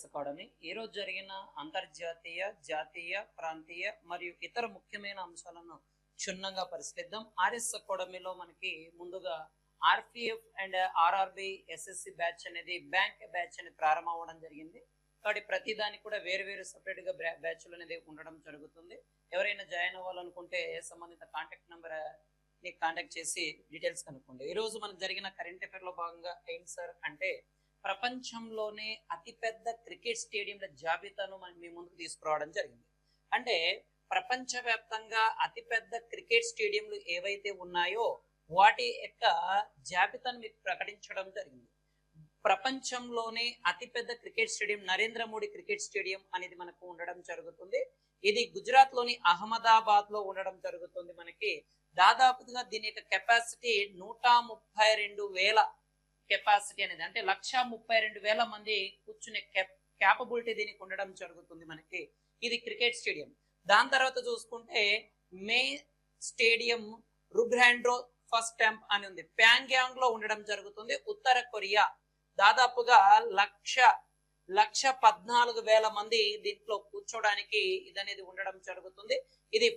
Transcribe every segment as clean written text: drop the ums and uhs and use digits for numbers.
Academy ఈ రోజు జరిగిన అంతర్జాతీయ జాతీయ ప్రాంతీయ మరియు ఇతర ముఖ్యమైన అంశాలను క్షుణ్ణంగా పరిశీలిద్దాం. ఆర్ఎస్ అకాడమీలో మనకి ముందుగా RPF and RRB SSC batch అనేది బ్యాంక్ బ్యాచ్ అనేది ప్రారంభం అవ్వడం జరిగింది. కాబట్టి ప్రతి దానికి కూడా వేరు సపరేట్ గా బ్యాచ్లు అనేది ఉండడం జరుగుతుంది. ఎవరైనా జాయిన్ అవ్వాలనుకుంటే సంబంధిత కాంటాక్ట్ నెంబర్ ని కాంటాక్ట్ చేసి డీటెయిల్స్ కనుక్కోండి. ఈ రోజు మనకు జరిగిన కరెంట్ అఫైర్ లో భాగంగా ఏంటి సార్ అంటే ప్రపంచంలోనే అతిపెద్ద క్రికెట్ స్టేడియంల జాబితాను మనం మీ ముందుకు తీసుకురావడం జరిగింది. అంటే ప్రపంచవ్యాప్తంగా అతిపెద్ద క్రికెట్ స్టేడియంలు ఏవైతే ఉన్నాయో వాటి యొక్క జాబితాను మీకు ప్రకటించడం జరిగింది. ప్రపంచంలోనే అతిపెద్ద cricket stadium Narendra Modi cricket stadium అనేది మనకు ఉండడం జరుగుతుంది. ఇది గుజరాత్ లోని అహ్మదాబాద్ లో ఉండడం జరుగుతుంది. మనకి దాదాపుగా దీని యొక్క కెపాసిటీ 132,000 కెపాసిటీ అనేది, అంటే 132,000 మంది కూర్చునే క్యాపబిలిటీ దీనికి ఉండడం జరుగుతుంది. మనకి ఇది క్రికెట్ స్టేడియం. దాని తర్వాత చూసుకుంటే మే స్టేడియం రుగ్రాండ్రో ఫస్ట్ టెంప్ అని ఉంది, ప్యాంగ్యాంగ్ లో ఉండడం జరుగుతుంది, ఉత్తర కొరియా. దాదాపుగా 114,000 మంది దీంట్లో కూర్చోడానికి ఇదనేది ఉండడం జరుగుతుంది. ఇది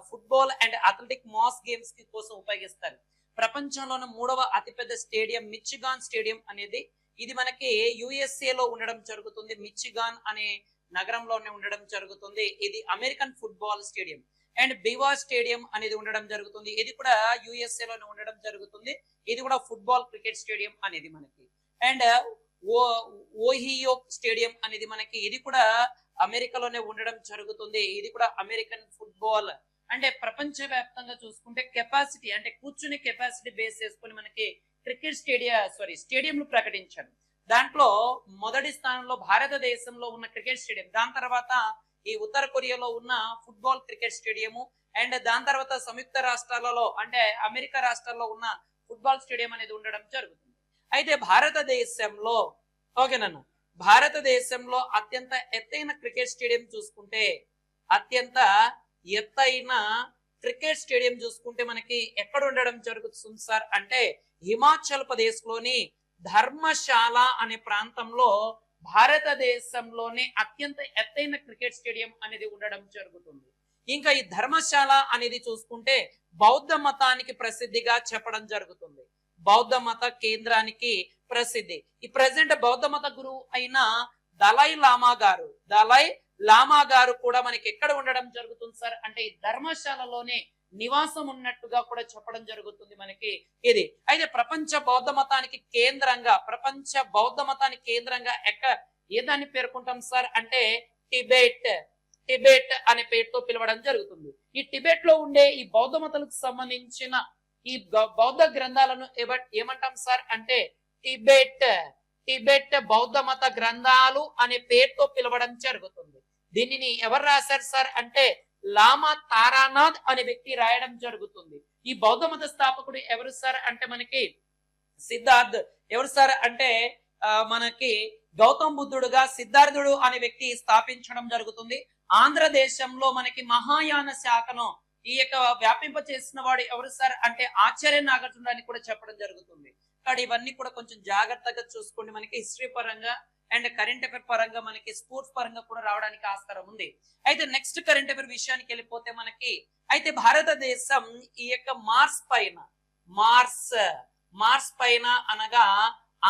football and athletic mass games కి కోసం ఉపయోగిస్తారు. ప్రపంచంలోని 3వ అతిపెద్ద స్టేడియం మిచిగాన్ స్టేడియం అనేది, ఇది మనకి యుఎస్ఏ లో ఉండడం జరుగుతుంది. మిచిగాన్ అనే నగరంలోనే ఉండడం జరుగుతుంది. ఇది అమెరికన్ ఫుట్బాల్ స్టేడియం. అండ్ బివా స్టేడియం అనేది ఉండడం జరుగుతుంది. ఇది కూడా యుఎస్ఏ లోనే ఉండడం జరుగుతుంది. ఇది కూడా ఫుట్బాల్ క్రికెట్ స్టేడియం అనేది మనకి. అండ్ ఓహియో స్టేడియం అనేది మనకి, ఇది కూడా అమెరికాలోనే ఉండడం జరుగుతుంది. ఇది కూడా అమెరికన్ ఫుట్బాల్. అంటే ప్రపంచ వ్యాప్తంగా చూసుకుంటే కెపాసిటీ అంటే కూర్చునే కెపాసిటీ బేస్ చేసుకుని మనకి క్రికెట్ స్టేడియంలు ప్రకటించారు. దాంట్లో మొదటి స్థానంలో భారతదేశంలో ఉన్న క్రికెట్ స్టేడియం, దాని తర్వాత ఈ ఉత్తర కొరియాలో ఉన్న ఫుట్బాల్ క్రికెట్ స్టేడియము, అండ్ దాని తర్వాత సంయుక్త రాష్ట్రాలలో అంటే అమెరికా రాష్ట్రాల్లో ఉన్న ఫుట్బాల్ స్టేడియం అనేది ఉండడం జరుగుతుంది. అయితే భారతదేశంలో అత్యంత ఎత్తైన క్రికెట్ స్టేడియం చూసుకుంటే మనకి ఎక్కడ ఉండడం జరుగుతుంది సార్ అంటే హిమాచల్ ప్రదేశ్ లోని ధర్మశాల అనే ప్రాంతంలో భారతదేశంలోనే అత్యంత ఎత్తైన క్రికెట్ స్టేడియం అనేది ఉండడం జరుగుతుంది. ఇంకా ఈ ధర్మశాల అనేది చూసుకుంటే బౌద్ధ మతానికి ప్రసిద్ధిగా చెప్పడం జరుగుతుంది. బౌద్ధ మత కేంద్రానికి ప్రసిద్ధి. ఈ ప్రెసెంట్ బౌద్ధ మత గురువు అయిన దలై లామా గారు కూడా మనకి ఎక్కడ ఉండడం జరుగుతుంది సార్ అంటే ఈ ధర్మశాలలోనే నివాసం ఉన్నట్టుగా కూడా చెప్పడం జరుగుతుంది మనకి ఇది. అయితే ప్రపంచ బౌద్ధ మతానికి కేంద్రంగా ఏ దాన్ని పేర్కొంటాం సార్ అంటే టిబెట్ అనే పేరుతో పిలవడం జరుగుతుంది. ఈ టిబెట్ లో ఉండే ఈ బౌద్ధ మతాలకు సంబంధించిన ఈ బౌద్ధ గ్రంథాలను ఏమంటాం సార్ అంటే టిబెట్ బౌద్ధ మత గ్రంథాలు అనే పేరుతో పిలవడం జరుగుతుంది. దీనిని ఎవరు రాశారు సార్ అంటే లామా తారానాథ్ అనే వ్యక్తి రాయడం జరుగుతుంది. ఈ బౌద్ధ మత స్థాపకుడు ఎవరు సార్ అంటే మనకి సిద్ధార్థ్. ఎవరు సార్ అంటే మనకి గౌతమ్ బుద్ధుడుగా సిద్ధార్థుడు అనే వ్యక్తి స్థాపించడం జరుగుతుంది. ఆంధ్రదేశంలో మనకి మహాయాన శాఖను ఈ యొక్క వ్యాపింప చేసిన వాడు ఎవరు సార్ అంటే ఆచార్య నాగార్జునుడు అని కూడా చెప్పడం జరుగుతుంది. కానీ ఇవన్నీ కూడా కొంచెం జాగ్రత్తగా చూసుకోండి. మనకి హిస్టరీ పరంగా అండ్ కరెంట్ అఫైర్ పరంగా మనకి స్పోర్ట్స్ పరంగా కూడా రావడానికి ఆస్కారం ఉంది. అయితే నెక్స్ట్ కరెంట్ అఫైర్ విషయానికి వెళ్ళిపోతే మనకి అయితే భారతదేశం ఈ యొక్క మార్స్ పైన అనగా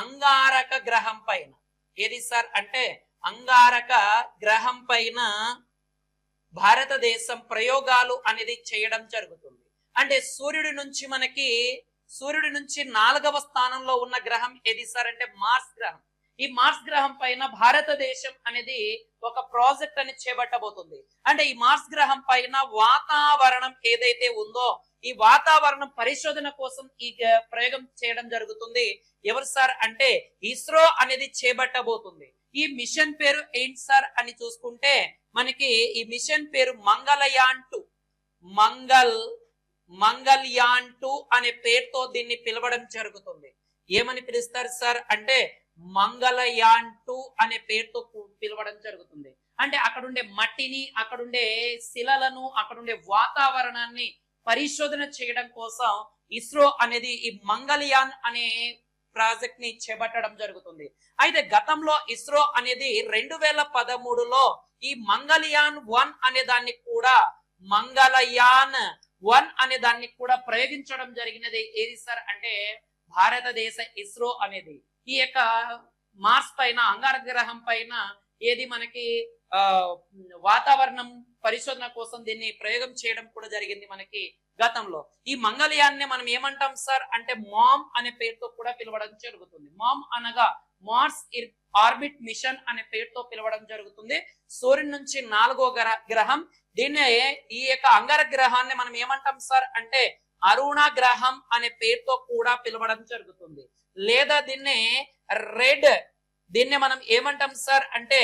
అంగారక గ్రహం పైన ఏది సార్ అంటే అంగారక గ్రహం పైన భారతదేశం ప్రయోగాలు అనేది చేయడం జరుగుతుంది. అంటే సూర్యుడి నుంచి 4వ స్థానంలో ఉన్న గ్రహం ఏది సార్ అంటే మార్స్ గ్రహం. ఈ మార్స్ గ్రహం పైన భారతదేశం అనేది ఒక ప్రాజెక్ట్ అని చేపట్టబోతుంది. అంటే ఈ మార్స్ గ్రహం పైన వాతావరణం ఏదైతే ఉందో ఈ వాతావరణం పరిశోధన కోసం ఈ ప్రయోగం చేయడం జరుగుతుంది. ఎవరు సార్ అంటే ఇస్రో అనేది చేపట్టబోతుంది. ఈ మిషన్ పేరు ఏంటి సార్ అని చూసుకుంటే మనకి ఈ మిషన్ పేరు మంగళయాన్ 2 అనే పేరుతో దీన్ని పిలవడం జరుగుతుంది. ఏమని పిలుస్తారు సార్ అంటే మంగళయాన్ 2 అనే పేరుతో పిలవడం జరుగుతుంది. అంటే అక్కడుండే మట్టిని, అక్కడుండే శిలలను, అక్కడుండే వాతావరణాన్ని పరిశోధన చేయడం కోసం ఇస్రో అనేది ఈ మంగళయాన్ అనే ప్రాజెక్ట్ ని చేపట్టడం జరుగుతుంది. అయితే గతంలో ఇస్రో అనేది 2013లో ఈ మంగళయాన్ 1 అనే దాన్ని కూడా మంగళయాన్ 1 అనే దాన్ని కూడా ప్రయోగించడం జరిగినది. ఏది సార్ అంటే భారతదేశ ఇస్రో అనేది ఈ యొక్క మార్స్ పైన అంగారక గ్రహం పైన ఏది మనకి వాతావరణం పరిశోధన కోసం దీన్ని ప్రయోగం చేయడం కూడా జరిగింది మనకి గతంలో. ఈ మంగళయాన్ని మనం ఏమంటాం సార్ అంటే మామ్ అనే పేరుతో కూడా పిలవడం జరుగుతుంది. మామ్ అనగా మార్స్ ఆర్బిట్ మిషన్ అనే పేరుతో పిలవడం జరుగుతుంది. సూర్యుని నుంచి 4వ గ్రహం. దీన్నే ఈ యొక్క అంగారక గ్రహాన్ని మనం ఏమంటాం సార్ అంటే అరుణ గ్రహం అనే పేరుతో కూడా పిలవడం జరుగుతుంది. లేదా దీన్ని మనం ఏమంటాం సార్ అంటే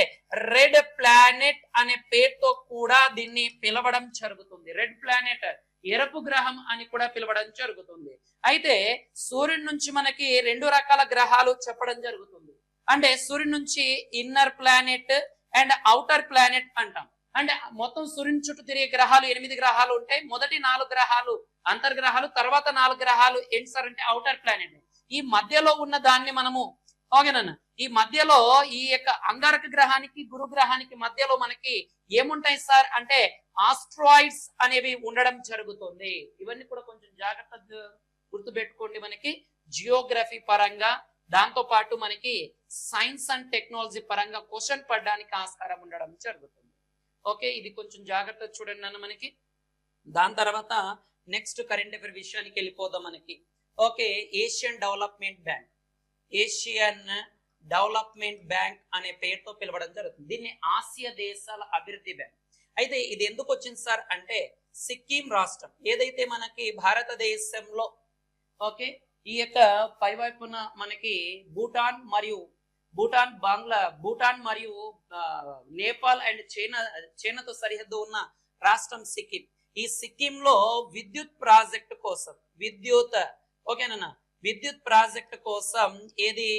రెడ్ ప్లానెట్ అనే పేరుతో కూడా దీన్ని పిలవడం జరుగుతుంది. రెడ్ ప్లానెట్ ఎరుపు గ్రహం అని కూడా పిలవడం జరుగుతుంది. అయితే సూర్యుడి నుంచి మనకి 2 రకాల గ్రహాలు చెప్పడం జరుగుతుంది. అంటే సూర్యుడి నుంచి inner planet and outer planet అంటాం. అంటే మొత్తం సూర్యుని చుట్టూ తిరిగే గ్రహాలు 8 గ్రహాలు ఉంటాయి. మొదటి 4 గ్రహాలు అంతర్గ్రహాలు, తర్వాత 4 గ్రహాలు ఏంటి సార్ అంటే అవుటర్ ప్లానెట్. ఈ మధ్యలో ఉన్న దాన్ని మనము ఓకేనా, ఈ మధ్యలో ఈ యొక్క అంగారక గ్రహానికి గురు గ్రహానికి మధ్యలో మనకి ఏముంటాయి సార్ అంటే ఆస్ట్రాయిడ్స్ అనేవి ఉండడం జరుగుతుంది. ఇవన్నీ కూడా కొంచెం జాగ్రత్తగా గుర్తుపెట్టుకోండి. మనకి జియోగ్రఫీ పరంగా, దాంతో పాటు మనకి సైన్స్ అండ్ టెక్నాలజీ పరంగా క్వశ్చన్ పడడానికి ఆస్కారం ఉండడం జరుగుతుంది. ఓకే, ఇది కొంచెం జాగ్రత్త చూడండి అన్న మనకి. దాని తర్వాత నెక్స్ట్ కరెంట్ అఫైర్ విషయానికి వెళ్ళిపోదాం మనకి. ఓకే, ఏషియన్ డెవలప్మెంట్ బ్యాంక్ అనే పేరుతో పిలవడం జరుగుతుంది. దీన్ని ఆసియా దేశాల అభివృద్ధి బ్యాంక్. అయితే ఇది ఎందుకు వచ్చింది సార్ అంటే సిక్కిం రాష్ట్రం ఏదైతే మనకి భారతదేశంలో ఓకే ఈ యొక్క పైవైపున మనకి భూటాన్ మరియు నేపాల్ అండ్ చైనాతో సరిహద్దు ఉన్న రాష్ట్రం సిక్కిం. ఈ సిక్కిం లో విద్యుత్ ప్రాజెక్టు కోసం విద్యుత్ ప్రాజెక్టు కోసం ఏది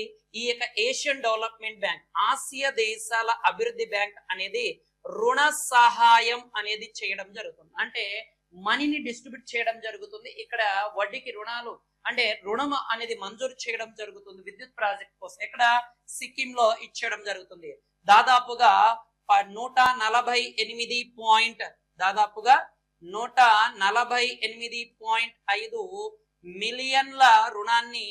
ఈ యొక్క ఏషియన్ డెవలప్మెంట్ బ్యాంక్, ఆసియా దేశాల అభివృద్ధి బ్యాంక్ అనేది రుణ సహాయం అనేది చేయడం జరుగుతుంది. అంటే మనీని డిస్ట్రిబ్యూట్ చేయడం జరుగుతుంది. ఇక్కడ వడ్డీకి రుణాలు అంటే రుణం అనేది మంజూరు చేయడం జరుగుతుంది విద్యుత్ ప్రాజెక్ట్ కోసం. ఇక్కడ సిక్కిం లో ఇచ్చేయడం జరుగుతుంది. దాదాపుగా 148.5 మిలియన్ల రుణాన్ని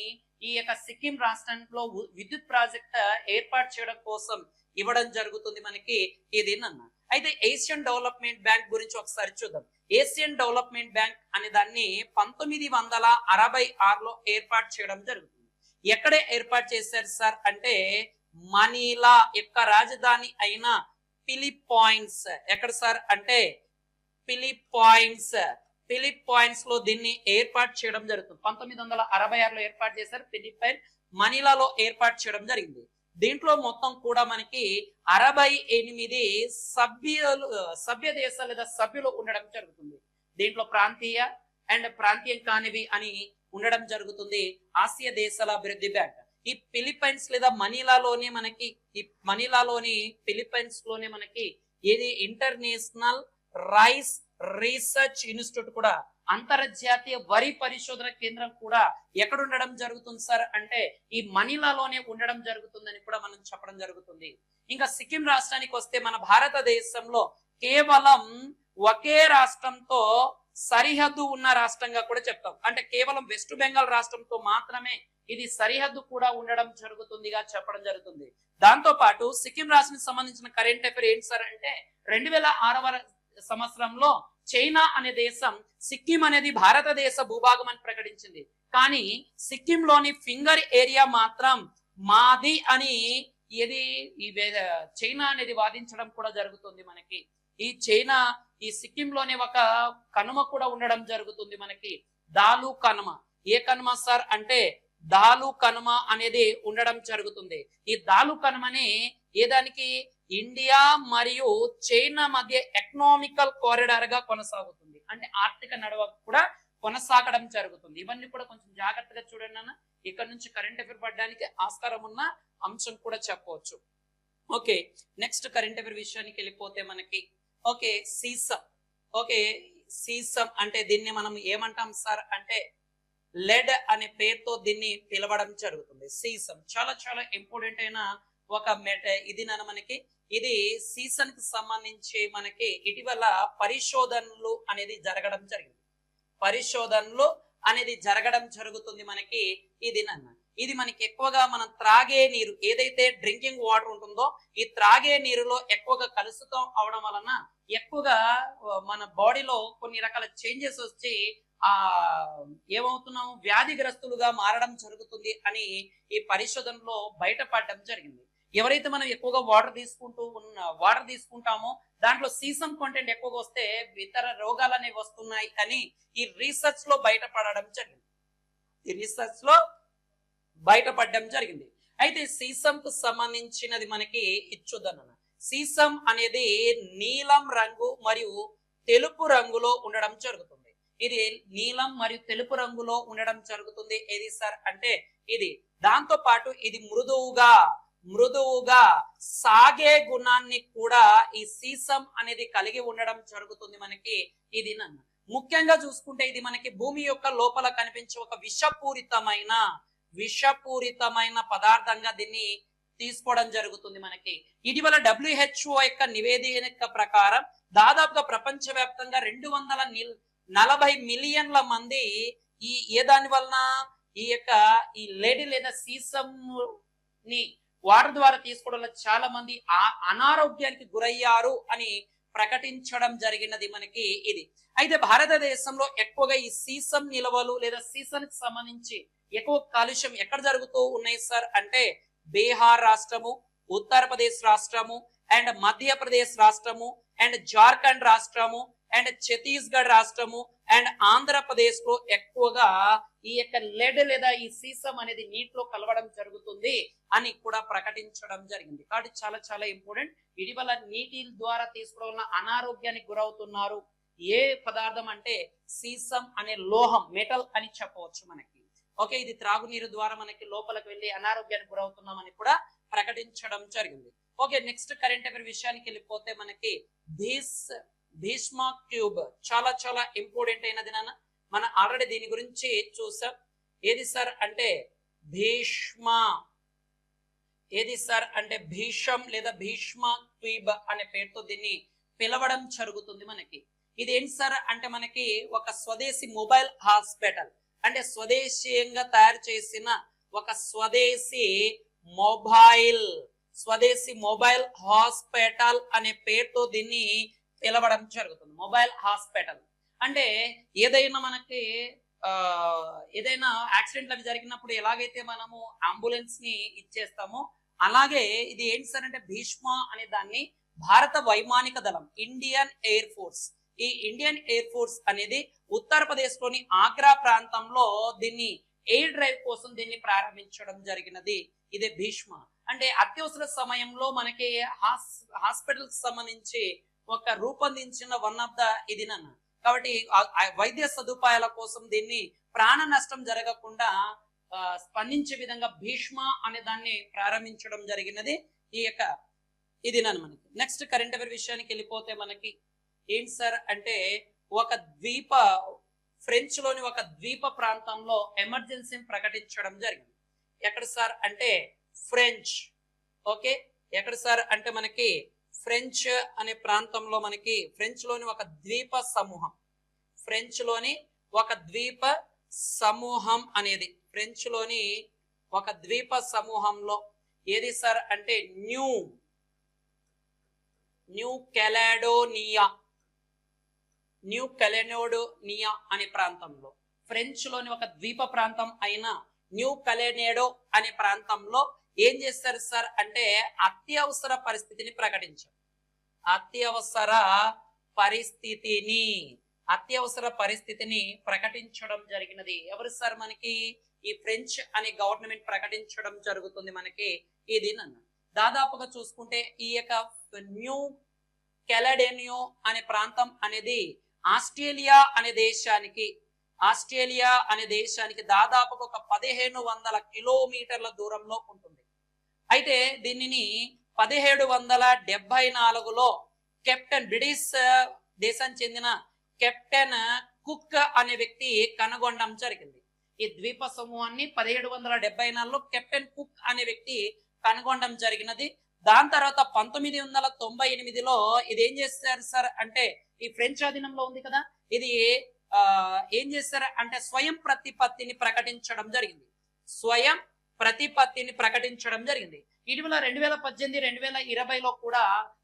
ఈ యొక్క సిక్కిం రాష్ట్రంలో విద్యుత్ ప్రాజెక్ట్ ఏర్పాటు చేయడం కోసం ఇవ్వడం జరుగుతుంది మనకి ఇది అన్న. అయితే ఏషియన్ డెవలప్మెంట్ బ్యాంక్ గురించి ఒకసారి చూద్దాం. ఏషియన్ డెవలప్మెంట్ బ్యాంక్ అనే దాన్ని 1966లో ఏర్పాటు చేయడం జరుగుతుంది. ఎక్కడే ఏర్పాటు చేశారు సార్ అంటే మనీలా యొక్క రాజధాని అయిన ఫిలిప్పైన్స్. ఎక్కడ సార్ అంటే ఫిలిప్పైన్స్ లో దీన్ని ఏర్పాటు చేయడం జరుగుతుంది. 1966లో ఏర్పాటు చేశారు. ఫిలిప్పైన్ మనీలాలో ఏర్పాటు చేయడం జరిగింది. దీంట్లో మొత్తం కూడా మనకి 68 సభ్య దేశాలు లేదా సభ్యులు ఉండడం జరుగుతుంది. దీంట్లో ప్రాంతీయం కానివి అని ఉండడం జరుగుతుంది. ఆసియా దేశాల అభివృద్ధి బ్యాంక్ ఈ ఫిలిప్పైన్స్ లేదా ఫిలిప్పైన్స్ లోనే మనకి ఏది ఇంటర్నేషనల్ రైస్ రీసెర్చ్ ఇన్స్టిట్యూట్ కూడా, అంతర్జాతీయ వరి పరిశోధన కేంద్రం కూడా ఎక్కడ ఉండడం జరుగుతుంది సార్ అంటే ఈ మనీలాలోనే ఉండడం జరుగుతుందని కూడా మనం చెప్పడం జరుగుతుంది. ఇంకా సిక్కిం రాష్ట్రానికి వస్తే మన భారతదేశంలో కేవలం ఒకే రాష్ట్రంతో సరిహద్దు ఉన్న రాష్ట్రంగా కూడా చెప్తాం. అంటే కేవలం వెస్ట్ బెంగాల్ రాష్ట్రంతో మాత్రమే ఇది సరిహద్దు కూడా ఉండడం జరుగుతుందిగా చెప్పడం జరుగుతుంది. దాంతో పాటు సిక్కిం రాష్ట్రానికి సంబంధించిన కరెంట్ అఫైర్ ఏంటి సార్ అంటే 2006వ సంవత్సరంలో చైనా అనే దేశం సిక్కిం అనేది భారతదేశ భూభాగం అని ప్రకటించింది. కానీ సిక్కింలోని ఫింగర్ ఏరియా మాత్రం మాది అని చైనా అనేది వాదించడం కూడా జరుగుతుంది. మనకి ఈ సిక్కింలోనే ఒక కనుమ కూడా ఉండడం జరుగుతుంది మనకి, దాలు కనుమ. ఏ కనుమ సార్ అంటే దాలు కనుమ అనేది ఉండడం జరుగుతుంది. ఈ దాలు కనుమని ఏదానికి ఇండియా మరియు చైనా మధ్య ఎకనామికల్ కారిడార్ గా కొనసాగుతుంది. అంటే ఆర్థిక నడవ కూడా కొనసాగడం జరుగుతుంది. ఇవన్నీ కూడా కొంచెం జాగ్రత్తగా చూడండి అన్న. ఇక్కడ నుంచి కరెంట్ అఫైర్ పడడానికి ఆస్కారం ఉన్న అంశం కూడా చెప్పవచ్చు. ఓకే, నెక్స్ట్ కరెంట్ అఫైర్ విషయానికి వెళ్ళిపోతే మనకి సీసం అంటే దీన్ని మనం ఏమంటాం సార్ అంటే లెడ్ అనే పేరుతో దీన్ని పిలవడం జరుగుతుంది. సీసం చాలా చాలా ఇంపార్టెంట్ అయిన ఒక ఇది మనకి ఇది సీసన్ కి సంబంధించి మనకి ఇటీవల పరిశోధనలు అనేది జరగడం జరిగింది. పరిశోధనలు అనేది జరగడం జరుగుతుంది మనకి ఇది ఇది మనకి ఎక్కువగా మనం త్రాగే నీరు ఏదైతే డ్రింకింగ్ వాటర్ ఉంటుందో ఈ త్రాగే నీరులో ఎక్కువగా కలుషితం అవడం వలన ఎక్కువగా మన బాడీలో కొన్ని రకాల చేంజెస్ వచ్చి ఏమవుతున్నాం వ్యాధిగ్రస్తులుగా మారడం జరుగుతుంది అని ఈ పరిశోధనలో బయటపడడం జరిగింది. ఎవరైతే మనం ఎక్కువగా వాటర్ తీసుకుంటామో దాంట్లో సీసం కంటెంట్ ఎక్కువగా వస్తే ఇతర రోగాలు అనేవి వస్తున్నాయి అని ఈ రీసెర్చ్ లో బయటపడడం జరిగింది. అయితే సీసం కు సంబంధించినది మనకి ఇచ్చుదన్న సీసం అనేది నీలం రంగు మరియు తెలుపు రంగులో ఉండడం జరుగుతుంది. ఇది నీలం మరియు తెలుపు రంగులో ఉండడం జరుగుతుంది. ఏది సార్ అంటే ఇది దాంతో పాటు ఇది మృదువుగా సాగే గుణాన్ని కూడా ఈ సీసం అనేది కలిగి ఉండడం జరుగుతుంది మనకి ఇది ముఖ్యంగా చూసుకుంటే ఇది మనకి భూమి యొక్క లోపల కనిపించే ఒక విషపూరితమైన పదార్థంగా దీన్ని తీసుకోవడం జరుగుతుంది మనకి. ఇటీవల WHO యొక్క నివేదిక ప్రకారం దాదాపుగా ప్రపంచవ్యాప్తంగా 240 మిలియన్ల మంది దాని వలన ఈ లేడీ లేదా సీసం ని వాటర్ ద్వారా తీసుకోవడం వల్ల చాలా మంది అనారోగ్యానికి గురయ్యారు అని ప్రకటించడం జరిగినది మనకి ఇది. అయితే భారతదేశంలో ఎక్కువగా ఈ సీసం నిల్వలు లేదా సీసం కి సంబంధించి ఎక్కువ కాలుష్యం ఎక్కడ జరుగుతూ ఉన్నాయి సార్ అంటే బీహార్ రాష్ట్రము, ఉత్తరప్రదేశ్ రాష్ట్రము అండ్ మధ్యప్రదేశ్ రాష్ట్రము అండ్ జార్ఖండ్ రాష్ట్రము అండ్ ఛత్తీస్గఢ్ రాష్ట్రము అండ్ ఆంధ్రప్రదేశ్ లో ఎక్కువగా ఈ యొక్క లెడ్ లేదా ఈ సీసం అనేది నీటిలో కలవడం జరుగుతుంది అని కూడా ప్రకటించడం జరిగింది. కాబట్టి చాలా చాలా ఇంపార్టెంట్. ఇటీవల నీటి ద్వారా తీసుకోవడం వల్ల అనారోగ్యానికి గురవుతున్నారు. ఏ పదార్థం అంటే సీసం అనే లోహం మెటల్ అని చెప్పవచ్చు మనకి. ఓకే, ఇది త్రాగునీరు ద్వారా మనకి లోపలికి వెళ్ళి అనారోగ్యానికి గురవుతున్నామని కూడా ప్రకటించడం జరిగింది. ఓకే, నెక్స్ట్ కరెంట్ అఫైర్ విషయానికి వెళ్ళిపోతే మనకి భీష్మ ట్యూబ్ చాలా చాలా ఇంపార్టెంట్ అయినది నాన్న. మనం ఆల్రెడీ దీని గురించి చూసాం. ఏది సార్ అంటే భీషం లేదా భీష్మ ట్యూబ్ అనే పేరుతో దీన్ని పిలవడం జరుగుతుంది మనకి. ఇది ఏంటి సార్ అంటే మనకి ఒక స్వదేశీ మొబైల్ హాస్పిటల్ అంటే స్వదేశీయంగా తయారు చేసిన ఒక స్వదేశీ మొబైల్ హాస్పిటల్ అనే పేరుతో దీన్ని పిలవడం జరుగుతుంది. మొబైల్ హాస్పిటల్ అంటే ఏదైనా మనకి ఏదైనా యాక్సిడెంట్ అవి జరిగినప్పుడు ఎలాగైతే మనము అంబులెన్స్ ని ఇచ్చేస్తామో అలాగే ఇది ఏంటి సార్ అంటే భీష్మ అనే దాన్ని భారత వైమానిక దళం ఇండియన్ ఎయిర్ ఫోర్స్ ఈ ఇండియన్ ఎయిర్ ఫోర్స్ అనేది ఉత్తరప్రదేశ్ లోని ఆగ్రా ప్రాంతంలో దీన్ని ఎయిర్ డ్రైవ్ కోసం దీన్ని ప్రారంభించడం జరిగినది. ఇదే భీష్మ అంటే అత్యవసర సమయంలో మనకి హాస్పిటల్ కి సంబంధించి ఒక రూపొందించిన వన్ ఆఫ్ ద ఇది నన్ను. కాబట్టి వైద్య సదుపాయాల కోసం దీన్ని ప్రాణ నష్టం జరగకుండా స్పందించే విధంగా భీష్మ అనే దాన్ని ప్రారంభించడం జరిగినది ఈ యొక్క ఇది నన్ను మనకి. నెక్స్ట్ కరెంట్ అఫైర్ విషయానికి వెళ్ళిపోతే మనకి ఏంటి సార్ అంటే ఫ్రెంచ్ లోని ఒక ద్వీప ప్రాంతంలో ఎమర్జెన్సీని ప్రకటించడం జరిగింది. ఎక్కడ సార్ అంటే ఫ్రెంచ్. ఓకే, ఎక్కడ సార్ అంటే మనకి ఫ్రెంచ్ అనే ప్రాంతంలో మనకి ఫ్రెంచ్ లోని ఒక ద్వీప సమూహం అనేది ఫ్రెంచ్ లోని ఒక ద్వీప సమూహంలో ఏది సార్ అంటే న్యూ కెలెడోనియా అనే ప్రాంతంలో ఫ్రెంచ్ లోని ఒక ద్వీప ప్రాంతం అయిన న్యూ కెలెడోనియా అనే ప్రాంతంలో ఏం చేస్తారు సార్ అంటే అత్యవసర పరిస్థితిని ప్రకటించారు. అత్యవసర పరిస్థితిని ప్రకటించడం జరిగినది. ఎవరు సార్ మనకి ఈ ఫ్రెంచ్ అనే గవర్నమెంట్ ప్రకటించడం జరుగుతుంది మనకి ఇది నన్ను. దాదాపుగా చూసుకుంటే ఈ యొక్క న్యూ కెలెడోనియా అనే ప్రాంతం అనేది ఆస్ట్రేలియా అనే దేశానికి దాదాపుగా ఒక 1500 కిలోమీటర్ల దూరంలో ఉంటుంది. అయితే దీనిని 1774లో కెప్టెన్ బ్రిటిష్ దేశానికి చెందిన కెప్టెన్ కుక్ అనే వ్యక్తి కనుగొనడం జరిగింది. ఈ ద్వీప సమూహాన్ని 1774లో కెప్టెన్ కుక్ అనే వ్యక్తి కనుగొనడం జరిగినది. దాని తర్వాత 1998లో ఇది ఏం చేస్తారు సార్ అంటే ఈ ఫ్రెంచ్ అధీనంలో ఉంది కదా, ఇది ఏం చేస్తారు అంటే స్వయం ప్రతిపత్తిని ప్రకటించడం జరిగింది. స్వయం ప్రతిపత్తిని ప్రకటించడం జరిగింది. ఇటీవల 2018-2020లో కూడా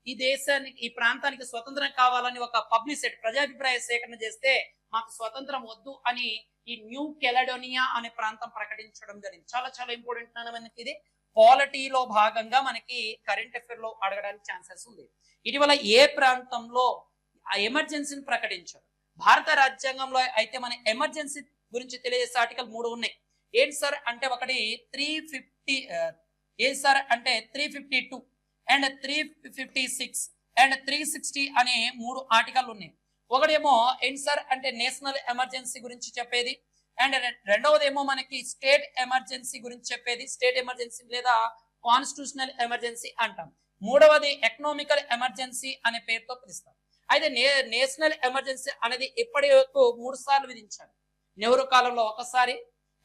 ఈ దేశానికి ఈ ప్రాంతానికి స్వతంత్రం కావాలని ఒక పబ్లిసిటీ ప్రజాభిప్రాయ సేకరణ చేస్తే మాకు స్వతంత్రం వద్దు అని ఈ న్యూ కెలడోనియా అనే ప్రాంతం ప్రకటించడం జరిగింది. చాలా చాలా ఇంపార్టెంట్ మనకి ఇది పాలిటీలో భాగంగా మనకి కరెంట్ అఫైర్ లో అడగడానికి ఛాన్సెస్ ఉంది. ఇటీవల ఏ ప్రాంతంలో ఆ ఎమర్జెన్సీని ప్రకటించారు? భారత రాజ్యాంగంలో అయితే మన ఎమర్జెన్సీ గురించి తెలియజేసే ఆర్టికల్ 3 ఉన్నాయి. ఏంటి సార్ అంటే ఒకటి 350 ఏది సార్ అంటే 352 అండ్ 356 అండ్ 360 అనే 3 ఆర్టికల్ ఉన్నాయి. ఒకటేమో ఏంటి సార్ అంటే నేషనల్ ఎమర్జెన్సీ గురించి చెప్పేది, అండ్ రెండవదేమో మనకి స్టేట్ ఎమర్జెన్సీ గురించి చెప్పేది, స్టేట్ ఎమర్జెన్సీ లేదా కాన్స్టిట్యూషనల్ ఎమర్జెన్సీ అంటాం. మూడవది ఎకనామికల్ ఎమర్జెన్సీ అనే పేరుతో పిలుస్తాం. అయితే నేషనల్ ఎమర్జెన్సీ అనేది ఇప్పటి వరకు 3 సార్లు విధించారు. నెహ్రూ కాలంలో ఒకసారి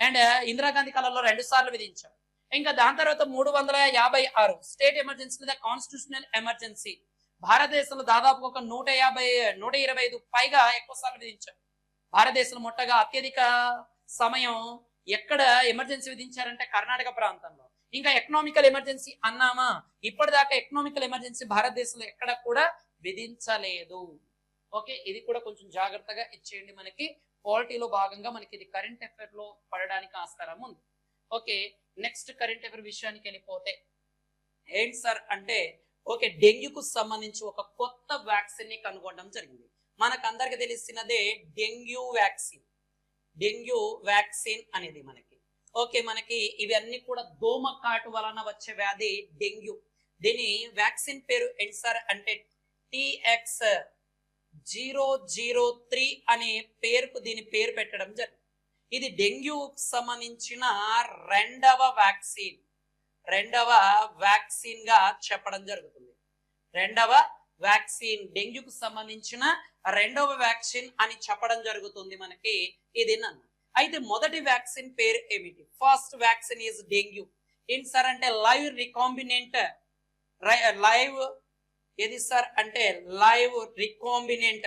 అండ్ ఇందిరాగాంధీ కాలంలో 2 సార్లు విధించారు. ఇంకా దాని తర్వాత 356 స్టేట్ ఎమర్జెన్సీ లేదా కాన్స్టిట్యూషనల్ ఎమర్జెన్సీ భారతదేశంలో దాదాపు ఒక 125 పైగా ఎక్కువ సార్లు విధించారు. భారతదేశంలో మొట్టగా అత్యధిక సమయం ఎక్కడ ఎమర్జెన్సీ విధించారంటే కర్ణాటక ప్రాంతంలో. ఇంకా ఎకనామికల్ ఎమర్జెన్సీ అన్నామా, ఇప్పటిదాకా ఎకనామికల్ ఎమర్జెన్సీ భారతదేశంలో ఎక్కడ కూడా విధించలేదు. ఓకే, ఇది కూడా కొంచెం జాగ్రత్తగా ఇచ్చేయండి. మనకి పాలిటీలో భాగంగా మనకి ఇది కరెంట్ అఫైర్ లో పడడానికి ఆస్కారం ఉంది. ఓకే, నెక్స్ట్ కరెంట్ అఫైర్ విషయానికి వెళ్ళిపోతే ఏంటి సార్ అంటే ఓకే డెంగ్యూకు సంబంధించి ఒక కొత్త వ్యాక్సిన్ ని కనుగొనడం జరిగింది. మనకు అందరికి తెలిసినదే డెంగ్యూ వ్యాక్సిన్. డెంగ్యూ వ్యాక్సిన్ అనేది మనకి ఓకే మనకి ఇవన్నీ కూడా దోమకాటు వలన వచ్చే వ్యాధి డెంగ్యూ. దీని వ్యాక్సిన్ పేరు ఏంటి సార్ అంటే TX003 అనే పేరుకు దీని పేరు పెట్టడం జరిగింది. ఇది డెంగ్యూ సంబంధించిన రెండవ వ్యాక్సిన్ గా చెప్పడం జరుగుతుంది. రెండవ వ్యాక్సిన్ డెంగ్యూకు సంబంధించిన రెండవ వ్యాక్సిన్ అని చెప్పడం జరుగుతుంది మనకి ఇది నన్ను. అయితే మొదటి వ్యాక్సిన్ పేరు ఏమిటి? First vaccine is dengue. ఏంటి సార్ అంటే లైవ్ రికాంబినెంట్ ఏది సార్ అంటే లైవ్ రికాంబినెంట్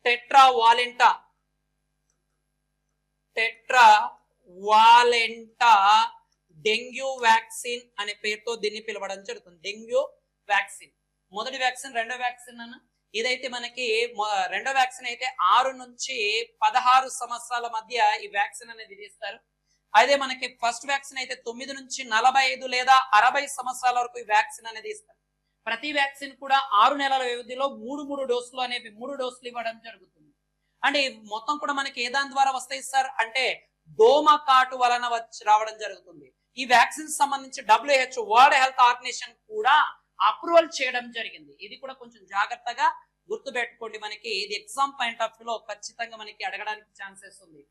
టెట్రావాలెంటా డెంగ్యూ వ్యాక్సిన్ అనే పేరుతో దీన్ని పిలవడం జరుగుతుంది. డెంగ్యూ వ్యాక్సిన్ మొదటి వ్యాక్సిన్. రెండో వ్యాక్సిన్ అన్న ఇదైతే మనకి రెండో వ్యాక్సిన్ అయితే 6 నుంచి 16 సంవత్సరాల మధ్య ఈ వ్యాక్సిన్ అనేది ఇస్తారు. అదే మనకి ఫస్ట్ వ్యాక్సిన్ అయితే 9 నుంచి 45 లేదా 60 సంవత్సరాల వరకు ఈ వ్యాక్సిన్ అనేది ఇస్తారు. ప్రతి వ్యాక్సిన్ కూడా 6 నెలల వ్యవధిలో 3 డోసులు అనేవి 3 డోసులు ఇవ్వడం జరుగుతుంది. అంటే మొత్తం కూడా మనకి ఏ దాని ద్వారా వస్తాయి సార్ అంటే దోమ కాటు వలన రావడం జరుగుతుంది. ఈ వ్యాక్సిన్ సంబంధించి WHO వరల్డ్ హెల్త్ ఆర్గనైజేషన్ కూడా అప్రూవల్ చేయడం జరిగింది. ఇది కూడా కొంచెం జాగ్రత్తగా గుర్తు పెట్టుకోండి. మనకి ఇది ఎగ్జామ్ పాయింట్ ఆఫ్ వ్యూ లో ఖచ్చితంగా మనకి అడగడానికి ఛాన్సెస్ ఉంది.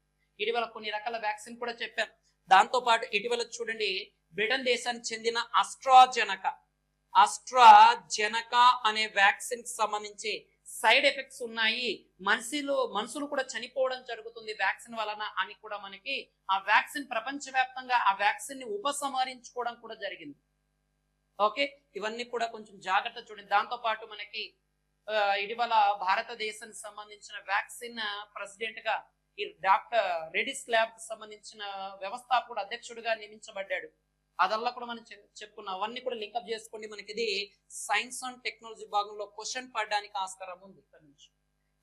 ఇటీవల కొన్ని రకాల వ్యాక్సిన్ కూడా చెప్పాం. దాంతో పాటు ఇటీవల చూడండి బ్రిటన్ దేశానికి చెందిన ఆస్ట్రాజెనకా అనే వ్యాక్సిన్ కి సంబంధించి సైడ్ ఎఫెక్ట్స్ ఉన్నాయి, మనుషులు కూడా చనిపోవడం జరుగుతుంది వ్యాక్సిన్ వలన అని కూడా మనకి ఆ వ్యాక్సిన్ ప్రపంచవ్యాప్తంగా ఆ వ్యాక్సిన్ ని ఉపసంహరించుకోవడం కూడా జరిగింది. ఓకే, ఇవన్నీ కూడా కొంచెం జాగ్రత్త చూడండి. దాంతో పాటు మనకి ఇటీవల భారతదేశానికి సంబంధించిన వ్యాక్సిన్ ప్రెసిడెంట్ గా ఈ డాక్టర్ రెడ్డిస్ ల్యాబ్ కి సంబంధించిన వ్యవస్థాపకుడు అధ్యక్షుడిగా నియమించబడ్డాడు. అదల్లా కూడా మనం చెప్పుకున్నాం. అవన్నీ కూడా లింకప్ చేసుకోండి. మనకి ఇది సైన్స్ అండ్ టెక్నాలజీ భాగంలో క్వశ్చన్ పడడానికి ఆస్కారం ఉంది ఇక్కడ నుంచి.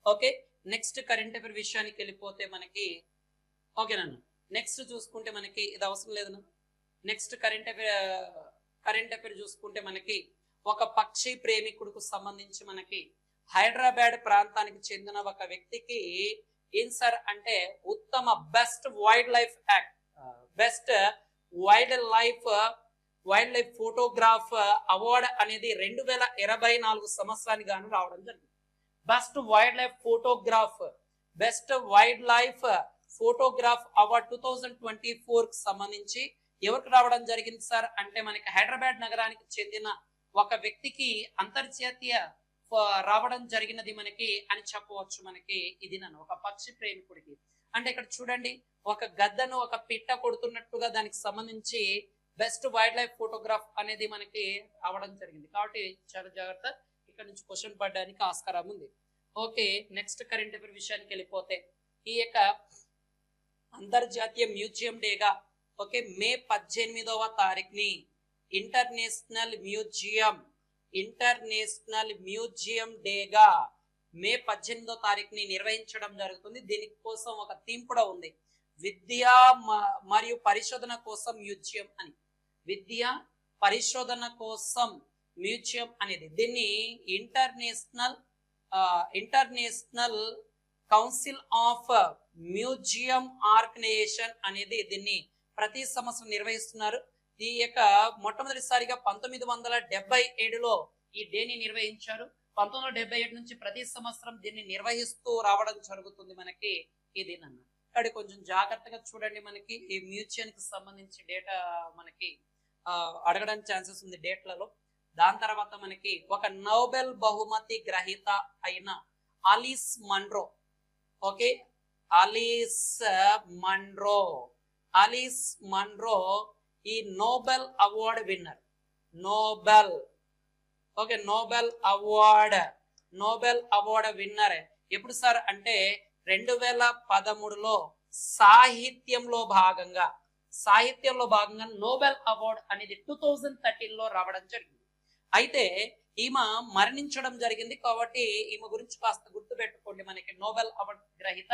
ఓకే, నెక్స్ట్ కరెంట్ అఫైర్ విషయానికి వెళ్ళిపోతే మనకి ఓకేనన్న నెక్స్ట్ చూసుకుంటే మనకి ఇది అవసరం లేదన్న. నెక్స్ట్ కరెంట్ అఫైర్ చూసుకుంటే మనకి ఒక పక్షి ప్రేమికుడికి సంబంధించి మనకి హైదరాబాద్ ప్రాంతానికి చెందిన ఒక వ్యక్తికి ఏం సార్ అంటే ఉత్తమ best wild life photograph award అనేది 2024 సంవత్సరానికి గాను రావడం జరిగింది. Best wild life photograph award 2024 కి సంబంధించి ఎవరికి రావడం జరిగింది సార్ అంటే మనకి హైదరాబాద్ నగరానికి చెందిన ఒక వ్యక్తికి అంతర్జాతీయ రావడం జరిగినది మనకి అని చెప్పవచ్చు. మనకి ఇది నన్ను ఒక పక్షి ప్రేమికుడికి అంటే ఇక్కడ చూడండి ఒక గద్దను ఒక పిట్ట కొడుతున్నట్టుగా దానికి సంబంధించి బెస్ట్ వైల్డ్ లైఫ్ ఫోటోగ్రాఫ్ అనేది మనకి అవడం జరిగింది. కాబట్టి చాలా జాగ్రత్త, ఇక్కడ నుంచి క్వశ్చన్ పడడానికి ఆస్కారం ఉంది. ఓకే, నెక్స్ట్ కరెంట్ అఫైర్ విషయానికి వెళ్ళిపోతే ఈ యొక్క అంతర్జాతీయ మ్యూజియం డేగా ఓకే మే 18వ తారీఖుని ఇంటర్నేషనల్ మ్యూజియం డేగా మే 18వ తారీఖుని నిర్వహించడం జరుగుతుంది. దీనికోసం ఒక థీమ్ కూడా ఉంది, విద్యా మరియు పరిశోధన కోసం మ్యూజియం అని. విద్య పరిశోధన కోసం మ్యూజియం అనేది దీన్ని international council of museum organization అనేది దీన్ని ప్రతి సంవత్సరం నిర్వహిస్తున్నారు. ఈ యొక్క మొట్టమొదటిసారిగా 1977లో ఈ డేని నిర్వహించారు. 1977 నుంచి ప్రతి సంవత్సరం దీన్ని నిర్వహిస్తూ రావడం జరుగుతుంది. మనకి ఇది నన్ను ఇక్కడ కొంచెం జాగ్రత్తగా చూడండి. మనకి ఈ మ్యూజియానికి సంబంధించి డేటా మనకి అడగడానికి ఛాన్సెస్ ఉంది డేట్లలో. దాని తర్వాత మనకి ఒక నోబెల్ బహుమతి గ్రహీత అయిన Alice Munro okay Alice Munro ఈ Nobel award winner. Nobel award winner ఎప్పుడు సార్ అంటే 2013లో సాహిత్యంలో భాగంగా నోబెల్ అవార్డ్ అనేది 2013లో రావడం జరిగింది. అయితే ఈమె మరణించడం జరిగింది కాబట్టి ఈమె గురించి కాస్త గుర్తు పెట్టుకోండి. మనకి నోబెల్ అవార్డ్ గ్రహీత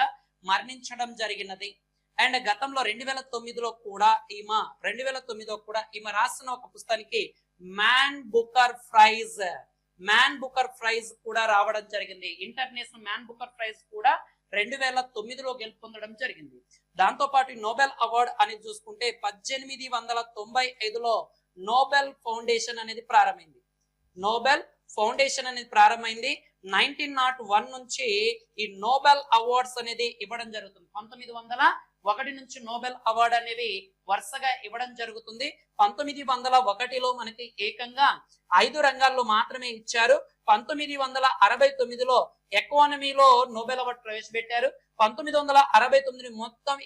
మరణించడం జరిగినది. అండ్ గతంలో 2009లో కూడా ఈమె రాసిన ఒక పుస్తకానికి మ్యాన్ బుకర్ ప్రైజ్ కూడా రావడం జరిగింది. ఇంటర్నేషనల్ మ్యాన్ బుకర్ ప్రైజ్ కూడా 2009లో గెలుపొందడం జరిగింది. దాంతో పాటు నోబెల్ అవార్డ్ అనేది చూసుకుంటే 1895లో నోబెల్ ఫౌండేషన్ అనేది ప్రారంభమైంది. 1901 నుంచి ఈ నోబెల్ అవార్డ్స్ అనేది ఇవ్వడం జరుగుతుంది. 1901 నుంచి నోబెల్ అవార్డ్ అనేవి వరుసగా ఇవ్వడం జరుగుతుంది. 1901లో మనకి ఏకంగా 5 రంగాల్లో మాత్రమే ఇచ్చారు. 1969లో ఎకానమీలో నోబెల్ అవార్డు ప్రవేశపెట్టారు. 1969 మొత్తం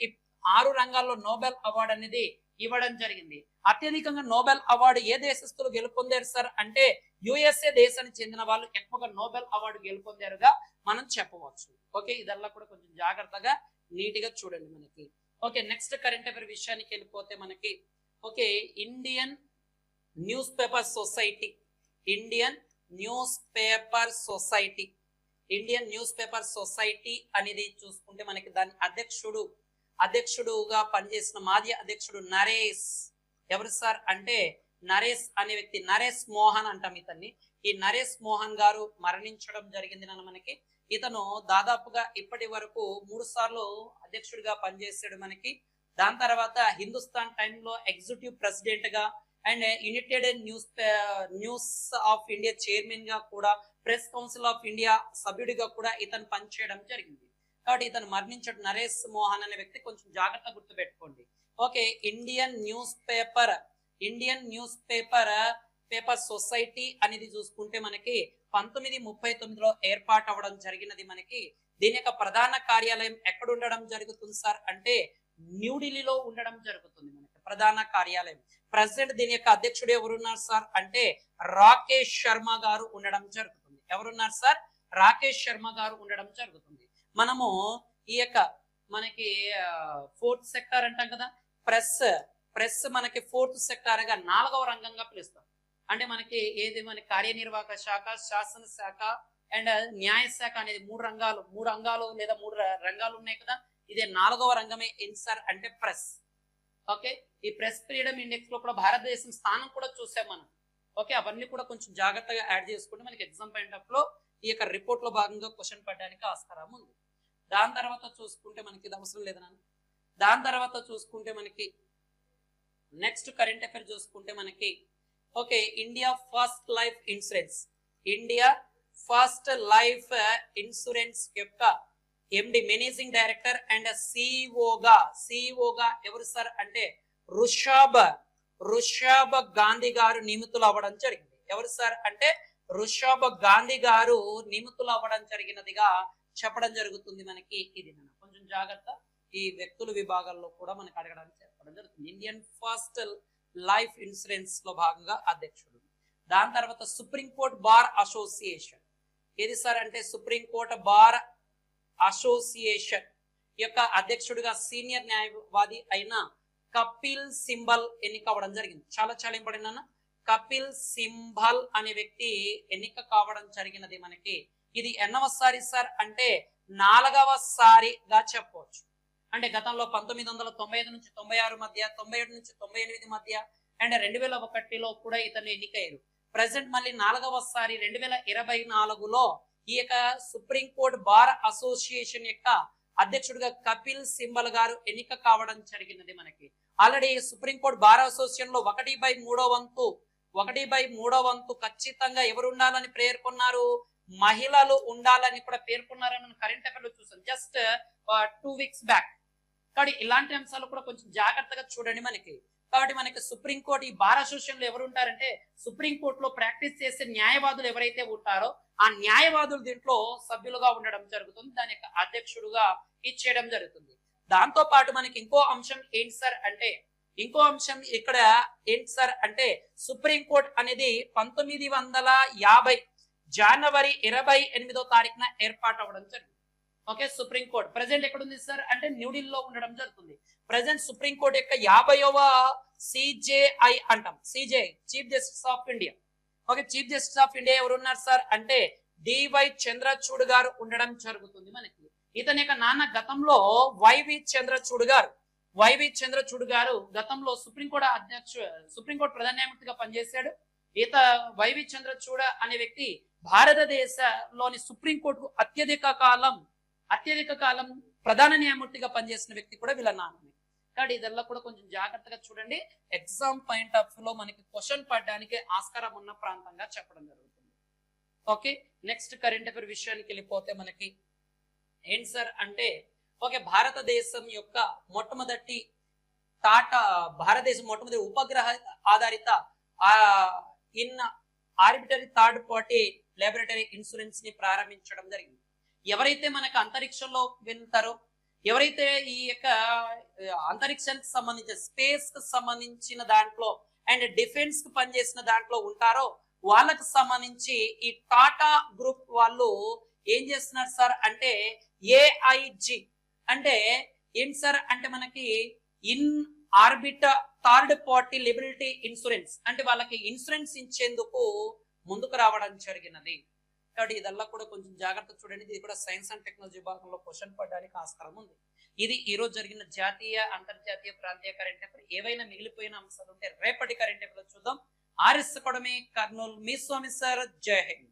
6 రంగాల్లో నోబెల్ అవార్డు అనేది ఇవ్వడం జరిగింది. అత్యధికంగా నోబెల్ అవార్డు ఏ దేశస్తులు గెలుపొందారు సార్ అంటే యుఎస్ఏ దేశానికి చెందిన వాళ్ళు ఎక్కువగా నోబెల్ అవార్డు గెలుపొందారుగా మనం చెప్పవచ్చు. ఓకే, ఇదల్లా కూడా కొంచెం జాగ్రత్తగా నీట్ గా చూడండి మనకి. ఓకే, నెక్స్ట్ కరెంట్ అఫైర్ విషయానికి వెళ్ళిపోతే మనకి okay Indian news paper society అనేది చూసుకుంటే మనకి దాని అధ్యక్షుడుగా పనిచేసిన మాజీ అధ్యక్షుడు నరేష్. ఎవరు సార్ అంటే నరేష్ అనే వ్యక్తి, నరేష్ మోహన్ అంటాం ఇతన్ని. ఈ నరేష్ మోహన్ గారు మరణించడం జరిగింది. మనకి ఇతను దాదాపుగా ఇప్పటి వరకు 3 సార్లు అధ్యక్షుడిగా పనిచేసాడు మనకి. దాని తర్వాత హిందుస్థాన్ టైమ్లో ఎగ్జిక్యూటివ్ ప్రెసిడెంట్ గా and United news of India chairman గా కూడా, ప్రెస్ కౌన్సిల్ ఆఫ్ ఇండియా సభ్యుడిగా కూడా ఇతను పనిచేయడం జరిగింది. కాబట్టి ఇతను మరణించాడు. నరేష్ మోహన్ అనే వ్యక్తి కొంచెం జాగ్రత్త గుర్తు పెట్టుకోండి. Okay, Indian news paper society అనేది చూసుకుంటే మనకి 1939లో ఏర్పాటు అవ్వడం జరిగినది. మనకి దీని యొక్క ప్రధాన కార్యాలయం ఎక్కడ ఉండడం జరుగుతుంది సార్ అంటే న్యూఢిల్లీలో ఉండడం జరుగుతుంది. మనకి ప్రధాన కార్యాలయం. ప్రెసిడెంట్ దీని యొక్క అధ్యక్షుడు ఎవరున్నారు సార్ అంటే రాకేష్ శర్మ గారు ఉండడం జరుగుతుంది. ఎవరున్నారు సార్? రాకేష్ శర్మ గారు ఉండడం జరుగుతుంది. మనము ఈ యొక్క మనకి 4th సెక్టార్ అంటాం కదా, ప్రెస్ మనకి 4th సెక్టార్ గా 4వ రంగంగా పిలుస్తాం. అంటే మనకి ఏది మన కార్యనిర్వాహక శాఖ, శాసన శాఖ అండ్ న్యాయ శాఖ అనేది 3 అంగాలు లేదా 3 రంగాలు ఉన్నాయి కదా. ఇదే 4వ రంగమే సార్ అంటే ప్రెస్. ఓకే, ఈ ప్రెస్ ఫ్రీడమ్ ఇండెక్స్ లో కూడా భారతదేశం స్థానం కూడా చూసాం మనం. ఓకే, అవన్నీ కూడా కొంచెం జాగ్రత్తగా యాడ్ చేసుకుంటే మనకి ఎగ్జామ్ పాయింట్ ఆఫ్ లో ఈ యొక్క రిపోర్ట్ లో భాగంగా క్వశ్చన్ పడడానికి ఆస్కారం ఉంది. దాని తర్వాత చూసుకుంటే మనకి ఇది అవసరం లేదు నాన్న. దాని తర్వాత చూసుకుంటే మనకి నెక్స్ట్ కరెంట్ అఫైర్ చూసుకుంటే మనకి okay India first life insurance యొక్క ఎండి మేనేజింగ్ డైరెక్టర్ అండ్ సిఇఓగా ఎవరు సార్ అంటే రుషాబ్ గాంధీ గారు నియమితులు అవ్వడం జరిగింది. ఎవరు సార్ అంటే రుషభ్ గాంధీ గారు నియమితులు అవ్వడం జరిగినదిగా చెప్పడం జరుగుతుంది. మనకి ఇది కొంచెం జాగ్రత్త, ఈ వ్యక్తుల విభాగాల్లో కూడా మనకి అడగడానికి చెప్పడం జరుగుతుంది. ఇండియన్ ఫస్ట్ లైఫ్ ఇన్సూరెన్స్ లో భాగంగా అధ్యక్షుడు. దాని తర్వాత సుప్రీంకోర్టు బార్ అసోసియేషన్, ఏది సార్ అంటే సుప్రీంకోర్టు బార్ అసోసియేషన్ యొక్క అధ్యక్షుడిగా సీనియర్ న్యాయవాది అయిన కపిల్ సింబల్ ఎన్నిక అవ్వడం జరిగింది. చాలా చాలా ఇంపార్టెంట్ అన్న, కపిల్ సింబల్ అనే వ్యక్తి ఎన్నిక కావడం జరిగినది. మనకి ఇది ఎన్నవసారి సార్ అంటే 4వ సారిగా చెప్పవచ్చు. అంటే గతంలో 1995 నుంచి 96 మధ్య, 97 నుంచి 98 మధ్య అండ్ 2001లో కూడా ఇతను ఎన్నికయ్యారు. ప్రజెంట్ మళ్ళీ 4వ సారి 2024లో ఈ యొక్క సుప్రీంకోర్టు బార్ అసోసియేషన్ యొక్క అధ్యక్షుడిగా కపిల్ సింబల్ గారు ఎన్నిక కావడం జరిగినది. మనకి ఆల్రెడీ సుప్రీంకోర్టు బార్ అసోసియేషన్ లో 1/3 వంతు ఖచ్చితంగా ఎవరు ఉండాలని పేర్కొన్నారు, మహిళలు ఉండాలని కూడా పేర్కొన్నారని మనం కరెంట్ అఫైర్ లో చూసాం జస్ట్ 2 వీక్స్ బ్యాక్. కాబట్టి ఇలాంటి అంశాలు కూడా కొంచెం జాగ్రత్తగా చూడండి. మనకి కాబట్టి మనకి సుప్రీంకోర్టు ఈ బార్ అసోసియేషన్ లో ఎవరు ఉంటారంటే సుప్రీంకోర్టులో ప్రాక్టీస్ చేసే న్యాయవాదులు ఎవరైతే ఉంటారో ఆ న్యాయవాదులు దీంట్లో సభ్యులుగా ఉండడం జరుగుతుంది. దాని యొక్క అధ్యక్షుడుగా ఇచ్చేయడం జరుగుతుంది. దాంతో పాటు మనకి ఇంకో అంశం ఏంటి సార్ అంటే ఇక్కడ ఏంటి సార్ అంటే సుప్రీంకోర్టు అనేది 1950 జనవరి 28వ తారీఖున ఏర్పాటు అవ్వడం జరిగింది. ఓకే, సుప్రీంకోర్టు ప్రజెంట్ ఎక్కడ ఉంది సార్ అంటే న్యూఢిల్లీలో ఉండడం జరుగుతుంది. ప్రజెంట్ సుప్రీంకోర్టు యొక్క 50వ సిజేఐ అంటాం, CJI chief justice of India. Okay, chief justice of India ఎవరు ఉన్నారు సార్ అంటే డివై చంద్రచూడ్ గారు ఉండడం జరుగుతుంది. మనకి ఇతని యొక్క నాన్న గతంలో వైవి చంద్రచూడ్ గారు గతంలో సుప్రీంకోర్టు ప్రధాన న్యాయమూర్తిగా పనిచేశాడు. వైవి చంద్రచూడ్ అనే వ్యక్తి భారతదేశంలోని సుప్రీంకోర్టుకు అత్యధిక కాలం ప్రధాన న్యాయమూర్తిగా పనిచేసిన వ్యక్తి కూడా వీళ్ళ నాన్నమే. కాబట్టి ఇదల్లా కూడా కొంచెం జాగ్రత్తగా చూడండి. ఎగ్జామ్ పాయింట్ ఆఫ్ వ్యూ లో మనకి క్వశ్చన్ పడడానికి ఆస్కారం ఉన్న ప్రాంతంగా చెప్పడం జరుగుతుంది. ఓకే, నెక్స్ట్ కరెంట్ అఫైర్ విషయానికి వెళ్ళిపోతే మనకి ఏంటి సార్ అంటే ఓకే, భారతదేశం యొక్క మొట్టమొదటి ఉపగ్రహ ఆధారిత arbitrary third party laboratory insurance ని ప్రారంభించడం జరిగింది. ఎవరైతే మనకు అంతరిక్షంలో వెళ్తారో, ఎవరైతే ఈ యొక్క అంతరిక్షానికి సంబంధించిన స్పేస్ కు సంబంధించిన దాంట్లో అండ్ డిఫెన్స్ కు పనిచేసిన దాంట్లో ఉంటారో వాళ్ళకు సంబంధించి ఈ టాటా గ్రూప్ వాళ్ళు ఏం చేస్తున్నారు సార్ అంటే ఏఐజి అంటే ఏంటి సార్ అంటే మనకి in orbit third party liability insurance అంటే వాళ్ళకి ఇన్సూరెన్స్ ఇచ్చేందుకు ముందుకు రావడం జరిగినది. కాబట్టి ఇదల్లా కూడా కొంచెం జాగ్రత్త చూడండి. ఇది కూడా సైన్స్ అండ్ టెక్నాలజీ విభాగంలో క్వశ్చన్ పడడానికి ఆస్కారం ఉంది. ఇది ఈ రోజు జరిగిన జాతీయ, అంతర్జాతీయ, ప్రాంతీయ కరెంట్ అఫైర్. ఏవైనా మిగిలిపోయిన అంశాలు ఉంటే రేపటి కరెంట్ అఫైర్ లో చూద్దాం. ఆర్ఎస్ అకాడమీ కర్నూలు, మీ స్వామి సార్. జై హింద్.